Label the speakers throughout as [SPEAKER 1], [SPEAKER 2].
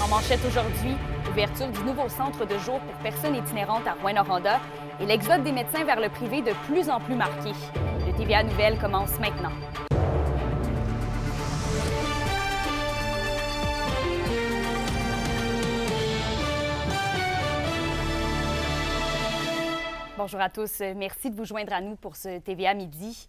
[SPEAKER 1] En manchette aujourd'hui, l'ouverture du nouveau centre de jour pour personnes itinérantes à Rouyn-Noranda et l'exode des médecins vers le privé de plus en plus marqué. Le TVA Nouvelles commence maintenant. Bonjour à tous, merci de vous joindre à nous pour ce TVA Midi.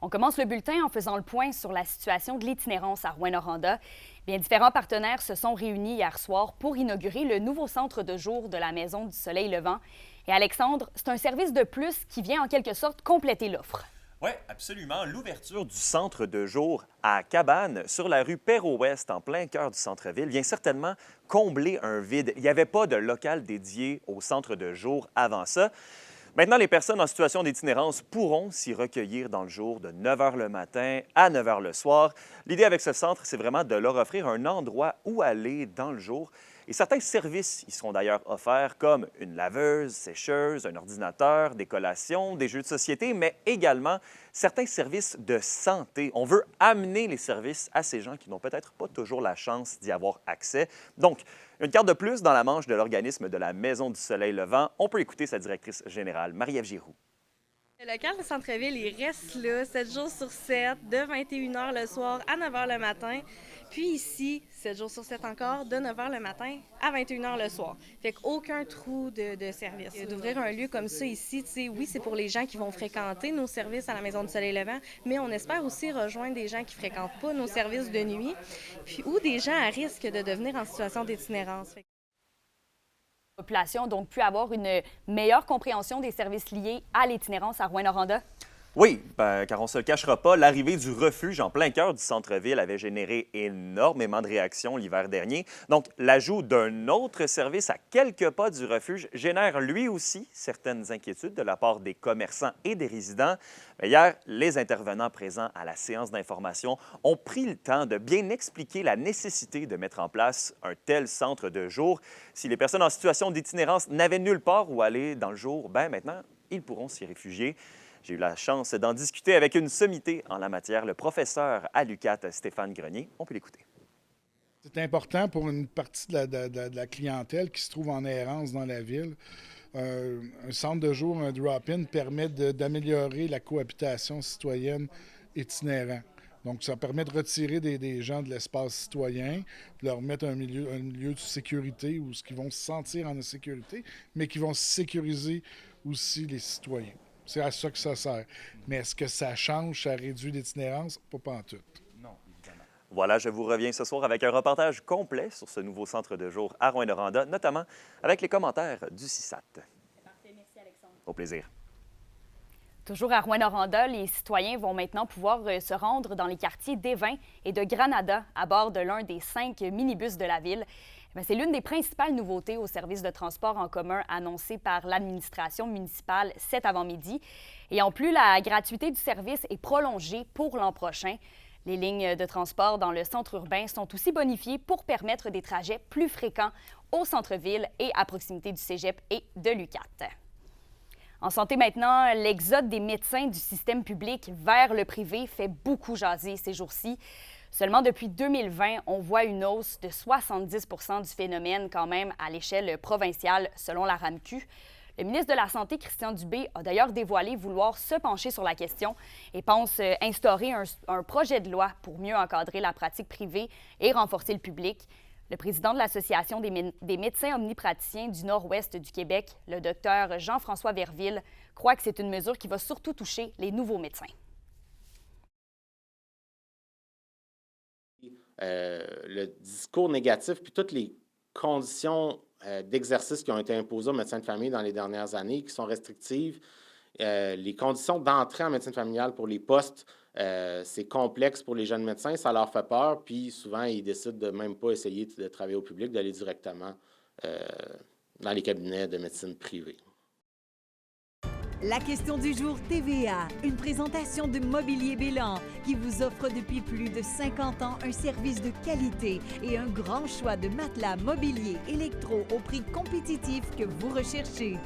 [SPEAKER 1] On commence le bulletin en faisant le point sur la situation de l'itinérance à Rouyn-Noranda. Bien, différents partenaires se sont réunis hier soir pour inaugurer le nouveau centre de jour de la Maison du Soleil Levant. Et Alexandre, c'est un service de plus qui vient en quelque sorte compléter l'offre.
[SPEAKER 2] Oui, absolument. L'ouverture du centre de jour à Cabane, sur la rue Perrault-Ouest, en plein cœur du centre-ville, vient certainement combler un vide. Il n'y avait pas de local dédié au centre de jour avant ça. Maintenant, les personnes en situation d'itinérance pourront s'y recueillir dans le jour de 9 h le matin à 9 h le soir. L'idée avec ce centre, c'est vraiment de leur offrir un endroit où aller dans le jour. Et certains services y seront d'ailleurs offerts, comme une laveuse, sécheuse, un ordinateur, des collations, des jeux de société, mais également certains services de santé. On veut amener les services à ces gens qui n'ont peut-être pas toujours la chance d'y avoir accès. Donc, une carte de plus dans la manche de l'organisme de la Maison du Soleil Levant. On peut écouter sa directrice générale, Marie-Ève Giroux.
[SPEAKER 3] Le local de centre-ville, il reste là 7 jours sur 7, de 21 h le soir à 9 h le matin. Puis ici, 7 jours sur 7 encore, de 9 h le matin à 21 h le soir. Fait qu'aucun trou de service. D'ouvrir un lieu comme ça ici, tu sais, oui, c'est pour les gens qui vont fréquenter nos services à la Maison du Soleil Levant, mais on espère aussi rejoindre des gens qui ne fréquentent pas nos services de nuit, puis ou des gens à risque de devenir en situation d'itinérance.
[SPEAKER 1] La population a donc pu avoir une meilleure compréhension des services liés à l'itinérance à Rouyn-Noranda?
[SPEAKER 2] Oui, car on ne se le cachera pas, l'arrivée du refuge en plein cœur du centre-ville avait généré énormément de réactions l'hiver dernier. Donc, l'ajout d'un autre service à quelques pas du refuge génère lui aussi certaines inquiétudes de la part des commerçants et des résidents. Mais hier, les intervenants présents à la séance d'information ont pris le temps de bien expliquer la nécessité de mettre en place un tel centre de jour. Si les personnes en situation d'itinérance n'avaient nulle part où aller dans le jour, bien maintenant, ils pourront s'y réfugier. J'ai eu la chance d'en discuter avec une sommité en la matière, le professeur à l'UQAT, Stéphane Grenier. On peut l'écouter.
[SPEAKER 4] C'est important pour une partie de la clientèle qui se trouve en errance dans la ville. Un centre de jour, un drop-in, permet d'améliorer la cohabitation citoyenne itinérante. Donc, ça permet de retirer des gens de l'espace citoyen, de leur mettre un lieu de sécurité où ils vont se sentir en sécurité, mais qui vont sécuriser aussi les citoyens. C'est à ça que ça sert. Mais est-ce que ça change, ça réduit l'itinérance? Pas pantoute.
[SPEAKER 2] Non, évidemment. Voilà, je vous reviens ce soir avec un reportage complet sur ce nouveau centre de jour à Rouyn-Noranda, notamment avec les commentaires du CISAT.
[SPEAKER 1] Parfait, merci Alexandre.
[SPEAKER 2] Au plaisir.
[SPEAKER 1] Toujours à Rouyn-Noranda, les citoyens vont maintenant pouvoir se rendre dans les quartiers d'Évin et de Granada à bord de l'un des 5 minibus de la ville. C'est l'une des principales nouveautés au service de transport en commun annoncé par l'administration municipale cet avant-midi. Et en plus, la gratuité du service est prolongée pour l'an prochain. Les lignes de transport dans le centre urbain sont aussi bonifiées pour permettre des trajets plus fréquents au centre-ville et à proximité du cégep et de l'UQAT. En santé maintenant, l'exode des médecins du système public vers le privé fait beaucoup jaser ces jours-ci. Seulement depuis 2020, on voit une hausse de 70 du phénomène quand même à l'échelle provinciale, selon la RAMQ. Le ministre de la Santé, Christian Dubé, a d'ailleurs dévoilé vouloir se pencher sur la question et pense instaurer un projet de loi pour mieux encadrer la pratique privée et renforcer le public. Le président de l'Association des médecins omnipraticiens du Nord-Ouest du Québec, le docteur Jean-François Verville, croit que c'est une mesure qui va surtout toucher les nouveaux médecins.
[SPEAKER 5] Le discours négatif, puis toutes les conditions d'exercice qui ont été imposées aux médecins de famille dans les dernières années, qui sont restrictives, les conditions d'entrée en médecine familiale pour les postes, c'est complexe pour les jeunes médecins, ça leur fait peur, puis souvent, ils décident de même pas essayer de travailler au public, d'aller directement dans les cabinets de médecine privée.
[SPEAKER 6] La question du jour TVA, une présentation de Mobilier Bélan qui vous offre depuis plus de 50 ans un service de qualité et un grand choix de matelas mobilier électro au prix compétitif que vous recherchez.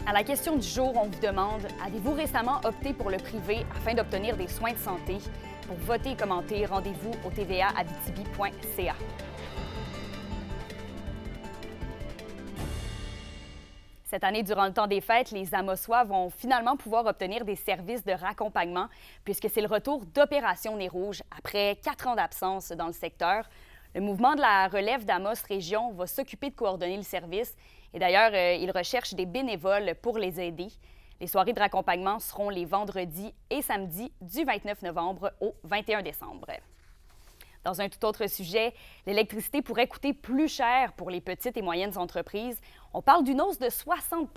[SPEAKER 1] À la question du jour, on vous demande « Avez-vous récemment opté pour le privé afin d'obtenir des soins de santé? » Pour voter et commenter, rendez-vous au tvaabitibi.ca. Cette année, durant le temps des fêtes, les Amossois vont finalement pouvoir obtenir des services de raccompagnement puisque c'est le retour d'Opération Nez Rouge après 4 ans d'absence dans le secteur. Le mouvement de la relève d'Amos Région va s'occuper de coordonner le service et d'ailleurs, il recherche des bénévoles pour les aider. Les soirées de raccompagnement seront les vendredis et samedis du 29 novembre au 21 décembre. Dans un tout autre sujet, l'électricité pourrait coûter plus cher pour les petites et moyennes entreprises. On parle d'une hausse de 60 %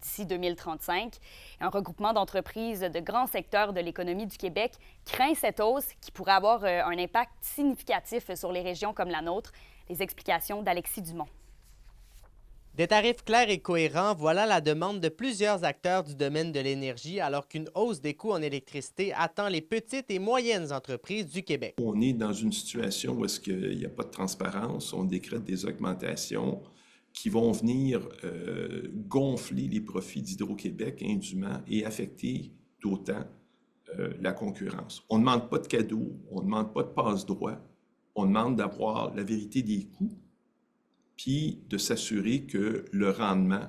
[SPEAKER 1] d'ici 2035. Un regroupement d'entreprises de grands secteurs de l'économie du Québec craint cette hausse qui pourrait avoir un impact significatif sur les régions comme la nôtre. Les explications d'Alexis Dumont.
[SPEAKER 7] Des tarifs clairs et cohérents, voilà la demande de plusieurs acteurs du domaine de l'énergie, alors qu'une hausse des coûts en électricité attend les petites et moyennes entreprises du Québec.
[SPEAKER 8] On est dans une situation où est-ce qu'il n'y a pas de transparence, on décrète des augmentations qui vont venir gonfler les profits d'Hydro-Québec indûment et affecter d'autant la concurrence. On ne demande pas de cadeaux, on ne demande pas de passe-droit, on demande d'avoir la vérité des coûts, puis de s'assurer que le rendement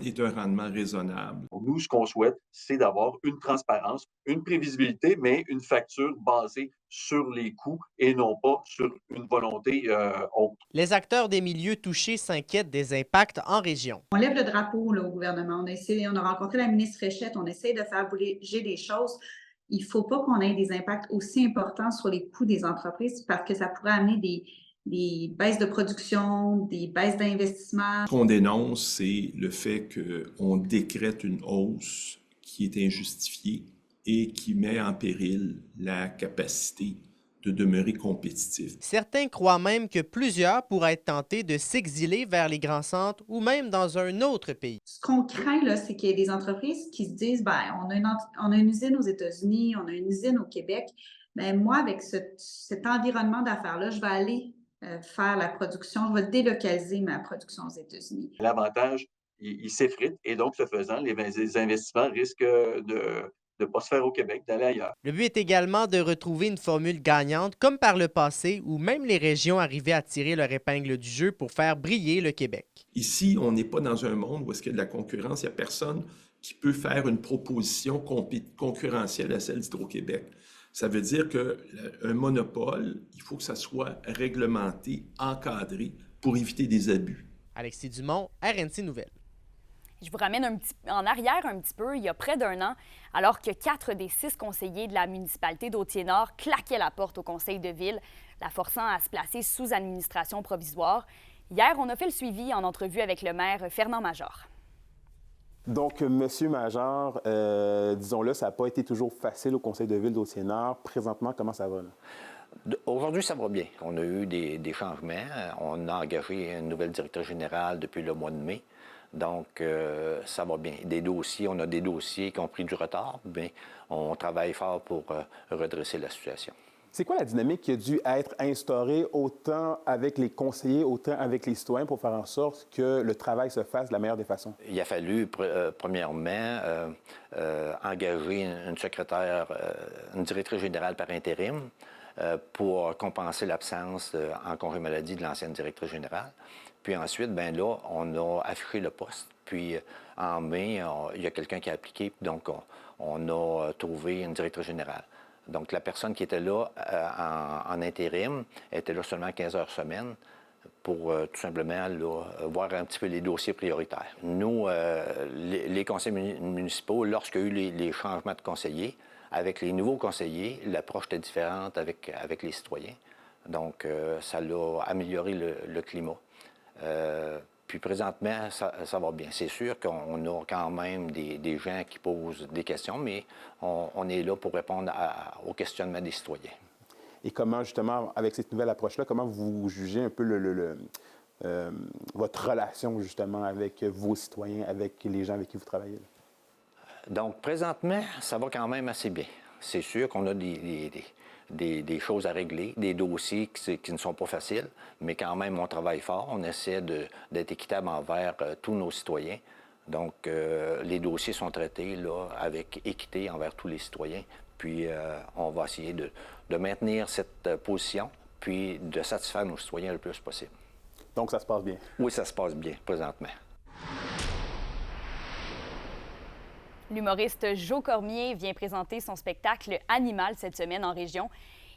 [SPEAKER 8] est un rendement raisonnable.
[SPEAKER 9] Nous, ce qu'on souhaite, c'est d'avoir une transparence, une prévisibilité, mais une facture basée sur les coûts et non pas sur une volonté autre.
[SPEAKER 7] Les acteurs des milieux touchés s'inquiètent des impacts en région.
[SPEAKER 10] On lève le drapeau là, au gouvernement. On a rencontré la ministre Fréchette, on essaie de faire bouger les choses. Il ne faut pas qu'on ait des impacts aussi importants sur les coûts des entreprises parce que ça pourrait amener des baisses de production, des baisses d'investissement.
[SPEAKER 8] Ce qu'on dénonce, c'est le fait qu'on décrète une hausse qui est injustifiée et qui met en péril la capacité de demeurer compétitif.
[SPEAKER 7] Certains croient même que plusieurs pourraient être tentés de s'exiler vers les grands centres ou même dans un autre pays.
[SPEAKER 10] Ce qu'on craint, là, c'est qu'il y ait des entreprises qui se disent on a une usine aux États-Unis, on a une usine au Québec. Bien, moi, avec cet environnement d'affaires-là, je vais aller faire la production, je vais délocaliser ma production aux États-Unis.
[SPEAKER 9] L'avantage, il s'effrite et donc, ce faisant, les investissements risquent de ne pas se faire au Québec, d'aller ailleurs.
[SPEAKER 7] Le but est également de retrouver une formule gagnante, comme par le passé, où même les régions arrivaient à tirer leur épingle du jeu pour faire briller le Québec.
[SPEAKER 8] Ici, on n'est pas dans un monde où est-ce qu'il y a de la concurrence, il n'y a personne qui peut faire une proposition concurrentielle à celle d'Hydro-Québec. Ça veut dire qu'un monopole, il faut que ça soit réglementé, encadré pour éviter des abus.
[SPEAKER 7] Alexis Dumont, RNC Nouvelles.
[SPEAKER 1] Je vous ramène en arrière un petit peu. Il y a près d'un an, alors que 4 des 6 conseillers de la municipalité d'Authier-Nord claquaient la porte au conseil de ville, la forçant à se placer sous administration provisoire. Hier, on a fait le suivi en entrevue avec le maire Fernand Major.
[SPEAKER 11] Donc, Monsieur Major, disons-le, ça n'a pas été toujours facile au conseil de ville d'Authier-Nord. Présentement, comment ça va, là?
[SPEAKER 12] Aujourd'hui, ça va bien. On a eu des changements. On a engagé une nouvelle directrice générale depuis le mois de mai. Donc, ça va bien. On a des dossiers qui ont pris du retard, mais on travaille fort pour redresser la situation.
[SPEAKER 11] C'est quoi la dynamique qui a dû être instaurée autant avec les conseillers, autant avec les citoyens pour faire en sorte que le travail se fasse de la meilleure des façons?
[SPEAKER 12] Il a fallu, premièrement, engager une secrétaire, une directrice générale par intérim pour compenser l'absence en congé maladie de l'ancienne directrice générale. Puis ensuite, bien là, on a affiché le poste. Puis en mai, il y a quelqu'un qui a appliqué, donc on a trouvé une directrice générale. Donc, la personne qui était là en intérim était là seulement 15 heures semaine pour tout simplement là, voir un petit peu les dossiers prioritaires. Nous, les conseils municipaux, lorsqu'il y a eu les changements de conseillers, avec les nouveaux conseillers, l'approche était différente avec les citoyens. Donc, ça a amélioré le climat. Puis présentement, ça va bien. C'est sûr qu'on a quand même des gens qui posent des questions, mais on est là pour répondre aux questionnements des citoyens.
[SPEAKER 11] Et comment, justement, avec cette nouvelle approche-là, comment vous jugez un peu votre relation, justement, avec vos citoyens, avec les gens avec qui vous travaillez? Là?
[SPEAKER 12] Donc, présentement, ça va quand même assez bien. C'est sûr qu'on a des choses à régler, des dossiers qui ne sont pas faciles, mais quand même, on travaille fort. On essaie d'être équitable envers tous nos citoyens. Donc, les dossiers sont traités là, avec équité envers tous les citoyens. Puis, on va essayer de maintenir cette position, puis de satisfaire nos citoyens le plus possible.
[SPEAKER 11] Donc, ça se passe bien?
[SPEAKER 12] Oui, ça se passe bien, présentement.
[SPEAKER 1] L'humoriste Joe Cormier vient présenter son spectacle Animal cette semaine en région.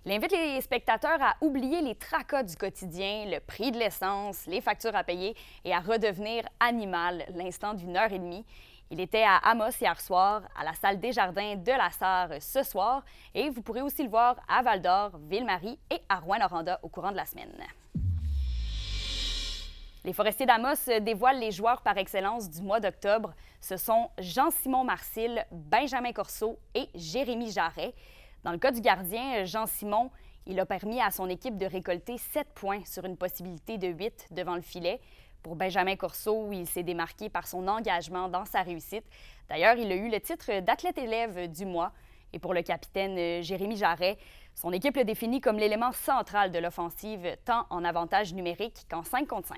[SPEAKER 1] Il invite les spectateurs à oublier les tracas du quotidien, le prix de l'essence, les factures à payer et à redevenir animal l'instant d'une heure et demie. Il était à Amos hier soir, à la salle Desjardins de la Sarre ce soir et vous pourrez aussi le voir à Val-d'Or, Ville-Marie et à Rouyn-Noranda au courant de la semaine. Les Forestiers d'Amos dévoilent les joueurs par excellence du mois d'octobre. Ce sont Jean-Simon Marcil, Benjamin Corseau et Jérémy Jarret. Dans le cas du gardien, Jean-Simon, il a permis à son équipe de récolter 7 points sur une possibilité de 8 devant le filet. Pour Benjamin Corseau, il s'est démarqué par son engagement dans sa réussite. D'ailleurs, il a eu le titre d'athlète-élève du mois. Et pour le capitaine Jérémy Jarret, son équipe le définit comme l'élément central de l'offensive, tant en avantage numérique qu'en 5 contre 5.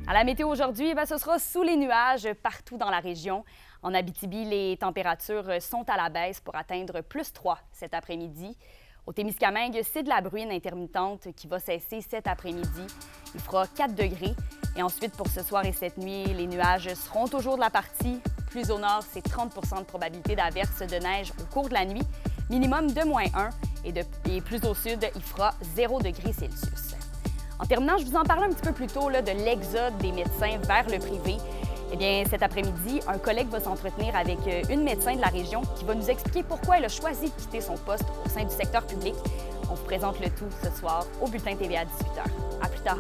[SPEAKER 1] À la météo aujourd'hui, ce sera sous les nuages partout dans la région. En Abitibi, les températures sont à la baisse pour atteindre +3 cet après-midi. Au Témiscamingue, c'est de la bruine intermittente qui va cesser cet après-midi. Il fera 4 degrés. Et ensuite, pour ce soir et cette nuit, les nuages seront toujours de la partie. Plus au nord, c'est 30 de probabilité d'averse de neige au cours de la nuit, minimum de -1. Et plus au sud, il fera 0 degrés Celsius. En terminant, je vous en parlais un petit peu plus tôt de l'exode des médecins vers le privé. Eh bien, cet après-midi, un collègue va s'entretenir avec une médecin de la région qui va nous expliquer pourquoi elle a choisi de quitter son poste au sein du secteur public. On vous présente le tout ce soir au Bulletin TVA à 18h. À plus tard.